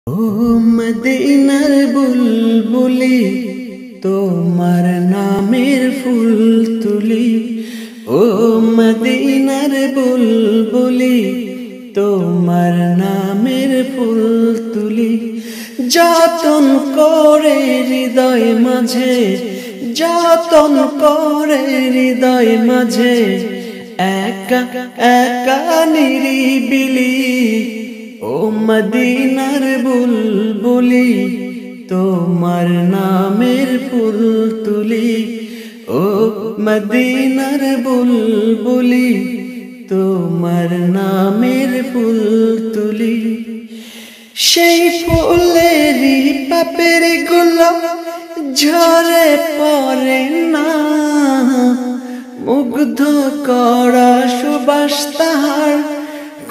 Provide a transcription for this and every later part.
ও মদিনার বুলবুলি তোমার নামের ফুল তুলি, ও মদিনার বুলবুলি তোমার নামের ফুল তুলি। যতন করে হৃদয় মাঝে, যতন করে হৃদয় মাঝে, একা একা নিরিবিলি। ও মদিনার বুলবুলি তোমার নামের ফুল তুলি, ও মদিনার বুলবুলি তোমার নামের ফুল তুলি। সেই ফুলেরই পাপের গুলো ঝরে পড়ে না, মুগ্ধ করা সুবাস তাহার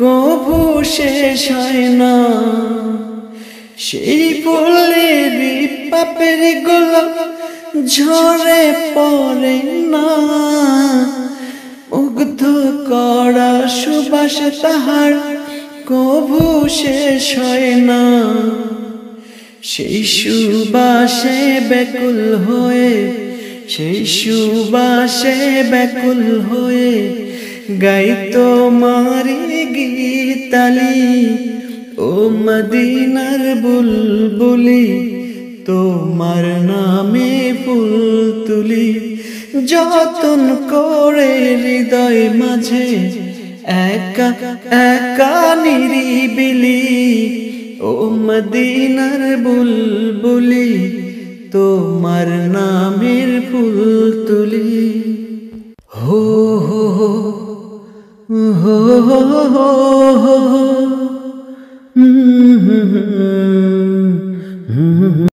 কভু শেষ হয় না। সেই ফুলেরই পাপের গুলো ঝরে পড়ে না, মুগ্ধ করা সুবাস তাহার কভু শেষ হয় না। সেই সুবাসে ব্যাকুল হয়ে, সেই সুবাসে ব্যাকুল হয়ে গাই তোমারি গীতালি। ও মদিনার বুলবুলি তোমার নামে ফুল তুলি। যতন করে হৃদয় মাঝে, একা একা নিরিবিলি। ও মদিনার বুলবুলি তোমার নামের ফুল তুলি। হো হো হো হো হো হো।